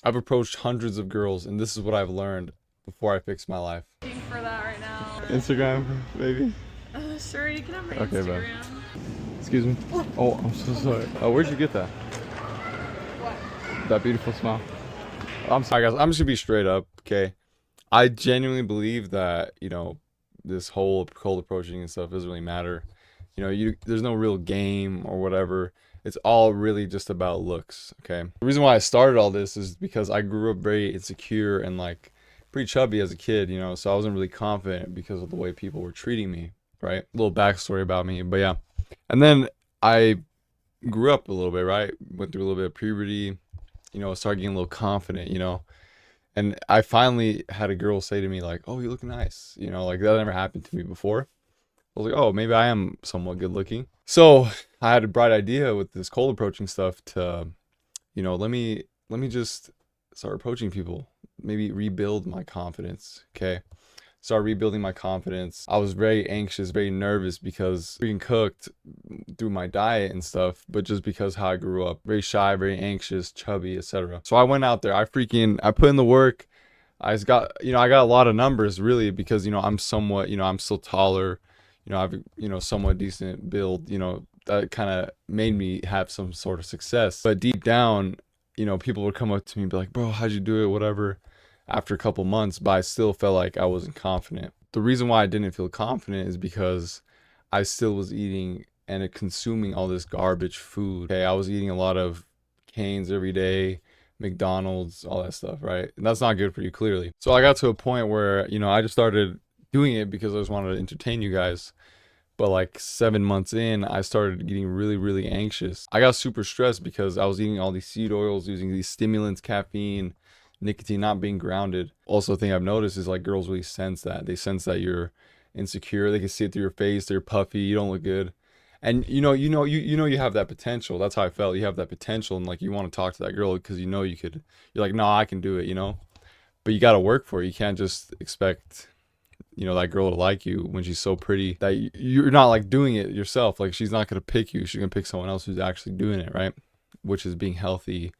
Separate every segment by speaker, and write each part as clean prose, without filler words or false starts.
Speaker 1: I've approached hundreds of girls, and this is what I've learned before I fix my life.
Speaker 2: Looking for that right now.
Speaker 1: Instagram, baby.
Speaker 2: Sure, you can have my
Speaker 1: Okay, bro.
Speaker 2: Instagram.
Speaker 1: Excuse me. Oh, I'm so sorry. Where'd you get that?
Speaker 2: What?
Speaker 1: That beautiful smile. I'm sorry, guys. I'm just gonna be straight up, okay? I genuinely believe that, this whole cold approaching and stuff doesn't really matter. There's no real game or whatever. It's all really just about looks, okay? The reason why I started all this is because I grew up very insecure and like pretty chubby as a kid, so I wasn't really confident because of the way people were treating me, right? A little backstory about me, but yeah. And then I grew up a little bit, right? Went through a little bit of puberty, started getting a little confident, and I finally had a girl say to me like, "Oh, you look nice," like that never happened to me before. I was like, "Oh, maybe I am somewhat good looking." So I had a bright idea with this cold approaching stuff to, let me just start approaching people, maybe rebuild my confidence. Okay. Start rebuilding my confidence. I was very anxious, very nervous because being cooked through my diet and stuff, but just because how I grew up, very shy, very anxious, chubby, etc. So I went out there. I put in the work. I got a lot of numbers really because I'm somewhat, I'm still taller. I've somewhat decent build. That kind of made me have some sort of success. But deep down, people would come up to me and be like, "Bro, how'd you do it?" Whatever. After a couple months, but I still felt like I wasn't confident. The reason why I didn't feel confident is because I still was eating and consuming all this garbage food. Okay, I was eating a lot of Canes every day, McDonald's, all that stuff, right? And that's not good for you, clearly. So I got to a point where, I just started doing it because I just wanted to entertain you guys. But like 7 months in, I started getting really, really anxious. I got super stressed because I was eating all these seed oils, using these stimulants, caffeine, nicotine, not being grounded. Also, a thing I've noticed is like girls really sense that. They sense that you're insecure. They can see it through your face. They're puffy. You don't look good. And you have that potential. That's how I felt. You have that potential, and like you want to talk to that girl because you could. You're like, no, I can do it. But you got to work for it. You can't just expect that girl to like you when she's so pretty that you're not like doing it yourself. Like she's not gonna pick you. She's gonna pick someone else who's actually doing it, right? Which is being healthy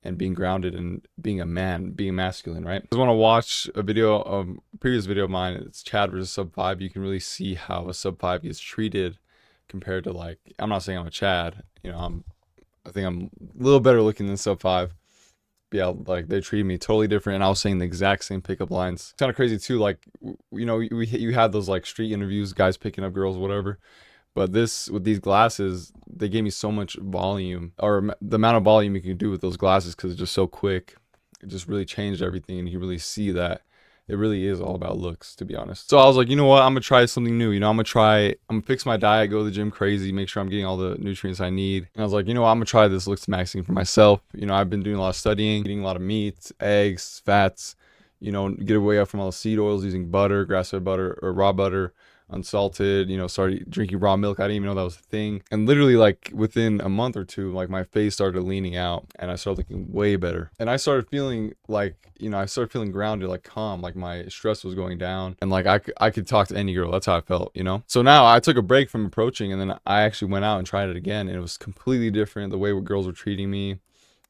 Speaker 1: and being grounded and being a man, being masculine, right? I just want to watch a video of a previous video of mine. It's Chad versus sub 5. You can really see how a sub 5 gets treated compared to like, I'm not saying I'm a Chad, I think I'm a little better looking than sub 5. But yeah, like they treated me totally different, and I was saying the exact same pickup lines. It's kind of crazy too. Like, you had those like street interviews, guys picking up girls, whatever. But with these glasses, they gave me so much volume, or the amount of volume you can do with those glasses because it's just so quick. It just really changed everything, and you really see that it really is all about looks, to be honest. So I was like, you know what? I'm gonna try something new. I'm gonna fix my diet, go to the gym crazy, make sure I'm getting all the nutrients I need. And I was like, you know what? I'm gonna try this looks maxing for myself. I've been doing a lot of studying, eating a lot of meat, eggs, fats. Get away up from all the seed oils, using butter, grass-fed butter or raw butter, unsalted. Started drinking raw milk. I didn't even know that was a thing. And literally like within a month or two, like my face started leaning out and I started looking way better. And I started feeling like, I started feeling grounded, like calm, like my stress was going down, and like I could talk to any girl. That's how I felt. So now I took a break from approaching, and then I actually went out and tried it again, and it was completely different. The way girls were treating me,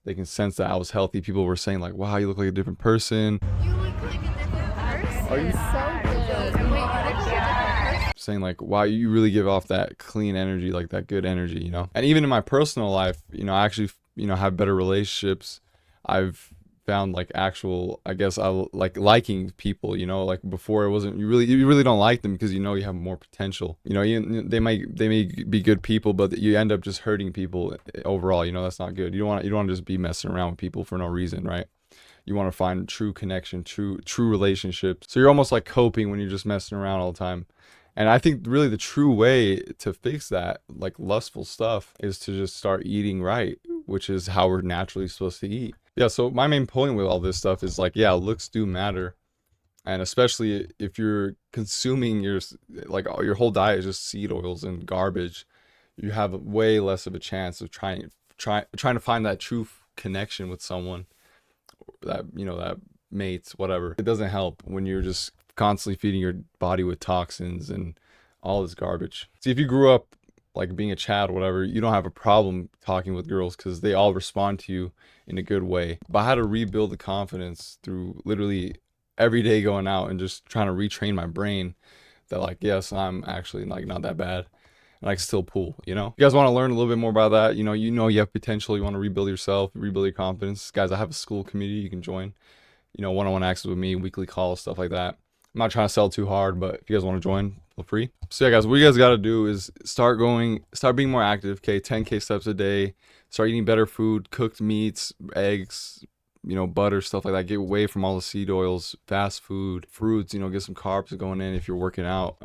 Speaker 1: they can sense that I was healthy. People were saying like, wow, you look like a different person.
Speaker 2: You look like a different person.
Speaker 1: Are you
Speaker 2: so good? Wait, you look like a different person.
Speaker 1: Saying like, wow, you really give off that clean energy, like that good energy, And even in my personal life, I actually, have better relationships. I've found like actual, I guess I like liking people, like before it wasn't, you really don't like them because you have more potential. They may be good people, but you end up just hurting people overall. That's not good. You don't want to just be messing around with people for no reason, right? You want to find true connection, true relationships. So you're almost like coping when you're just messing around all the time. And I think really the true way to fix that, like lustful stuff, is to just start eating right, which is how we're naturally supposed to eat. Yeah, so my main point with all this stuff is like, yeah, looks do matter. And especially if you're consuming your whole diet is just seed oils and garbage, you have way less of a chance of trying to find that true connection with someone, that mates, whatever. It doesn't help when you're just constantly feeding your body with toxins and all this garbage. See, if you grew up like being a Chad or whatever, you don't have a problem talking with girls because they all respond to you in a good way. But I had to rebuild the confidence through literally every day going out and just trying to retrain my brain that like, yes, I'm actually like not that bad and I can still pool, you know? You guys want to learn a little bit more about that, you know you have potential, you want to rebuild yourself, rebuild your confidence. Guys, I have a school community you can join, one-on-one access with me, weekly calls, stuff like that. I'm not trying to sell too hard, but if you guys want to join, feel free. So yeah, guys, what you guys got to do is start being more active. Okay, 10K steps a day. Start eating better food, cooked meats, eggs, butter, stuff like that. Get away from all the seed oils, fast food, fruits. Get some carbs going in if you're working out.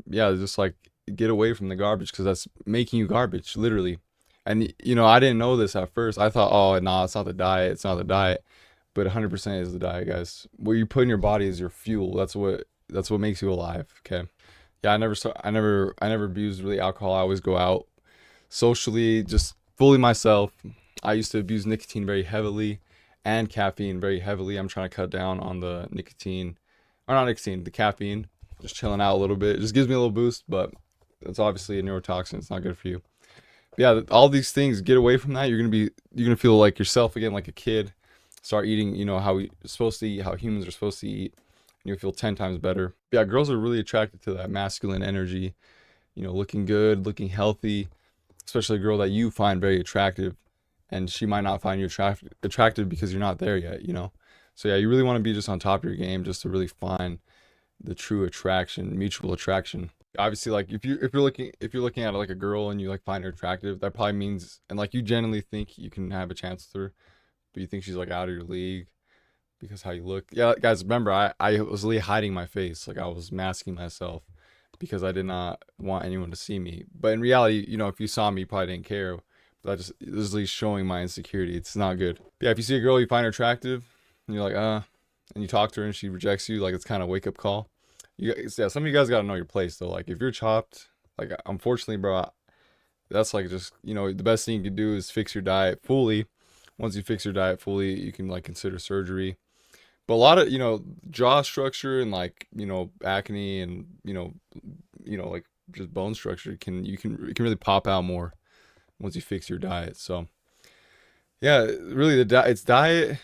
Speaker 1: Yeah, just like get away from the garbage because that's making you garbage, literally. And I didn't know this at first. I thought, oh, nah, it's not the diet. It's not the diet. But 100% is the diet, guys. What you put in your body is your fuel. That's what makes you alive. Okay. Yeah, I never abused really alcohol. I always go out socially, just fully myself. I used to abuse nicotine very heavily and caffeine very heavily. I'm trying to cut down on the the caffeine. Just chilling out a little bit. It just gives me a little boost, but it's obviously a neurotoxin. It's not good for you. But yeah, all these things, get away from that. You're gonna feel like yourself again, like a kid. Start eating, how we're supposed to eat, how humans are supposed to eat, and you'll feel 10 times better. But yeah, girls are really attracted to that masculine energy, looking good, looking healthy, especially a girl that you find very attractive, and she might not find you attractive because you're not there yet, So yeah, you really want to be just on top of your game just to really find the true attraction, mutual attraction. Obviously, like if you're looking at like a girl and you like find her attractive, that probably means, and like you genuinely think you can have a chance with her, but you think she's like out of your league because how you look. Yeah, guys, remember I was really hiding my face, like I was masking myself because I did not want anyone to see me. But in reality, if you saw me, you probably didn't care. But that just is at least showing my insecurity. It's not good. But yeah, if you see a girl you find her attractive, and you're like, and you talk to her and she rejects you, like it's kind of a wake up call. Yeah, some of you guys gotta know your place though. Like if you're chopped, like unfortunately, bro, that's like just the best thing you can do is fix your diet fully. Once you fix your diet fully, you can like consider surgery. But a lot of jaw structure and like acne and like just bone structure it can really pop out more once you fix your diet. So yeah, really it's diet,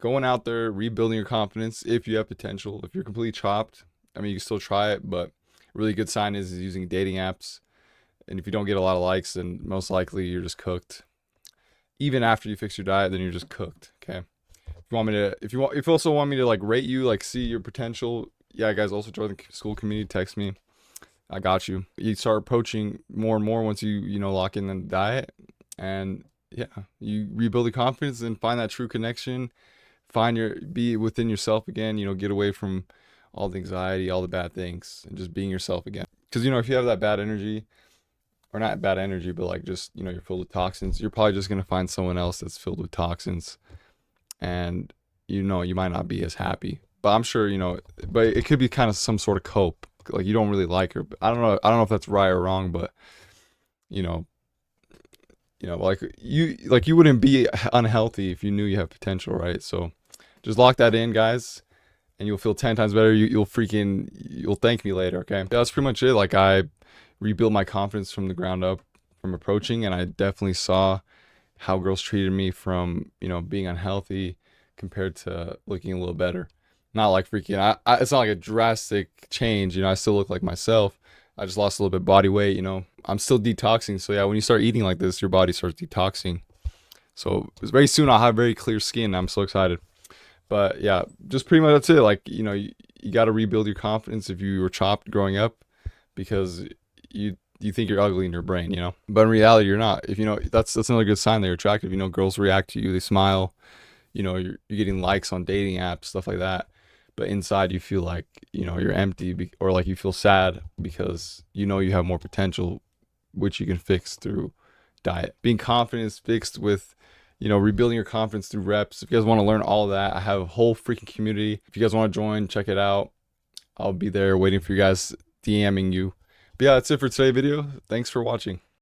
Speaker 1: going out there, rebuilding your confidence if you have potential. If you're completely chopped, I mean you can still try it, but a really good sign is using dating apps. And if you don't get a lot of likes, then most likely you're just cooked. Even after you fix your diet, then you're just cooked. Okay. If you also want me to like rate you, like see your potential, yeah, guys, also join the school community. Text me. I got you. You start approaching more and more once you lock in the diet, and yeah, you rebuild the confidence and find that true connection. Be within yourself again. Get away from all the anxiety, all the bad things, and just being yourself again. Because if you have that bad energy, or not bad energy, but like just you're filled with toxins, you're probably just gonna find someone else that's filled with toxins, and you might not be as happy. But I'm sure but it could be kind of some sort of cope, like you don't really like her. But I don't know if that's right or wrong, but like you wouldn't be unhealthy if you knew you have potential, right? So just lock that in, guys, and you'll feel 10 times better. You'll thank me later. Okay, that's pretty much it. Like I rebuilt my confidence from the ground up from approaching, and I definitely saw how girls treated me from being unhealthy compared to looking a little better. Not like freaking it's not like a drastic change. I still look like myself. I just lost a little bit of body weight. I'm still detoxing. So yeah, when you start eating like this, your body starts detoxing. So very soon I'll have very clear skin. I'm so excited. But yeah, just pretty much that's it. Like you got to rebuild your confidence if you were chopped growing up, because you think you're ugly in your brain, but in reality you're not. If that's another good sign that you're attractive. Girls react to you, they smile, you're getting likes on dating apps, stuff like that. But inside you feel like you're empty, or like you feel sad because you have more potential, which you can fix through diet. Being confident is fixed with rebuilding your confidence through reps. If you guys want to learn all of that, I have a whole freaking community. If you guys want to join, check it out. I'll be there waiting for you guys, DMing you. But yeah, that's it for today's video. Thanks for watching.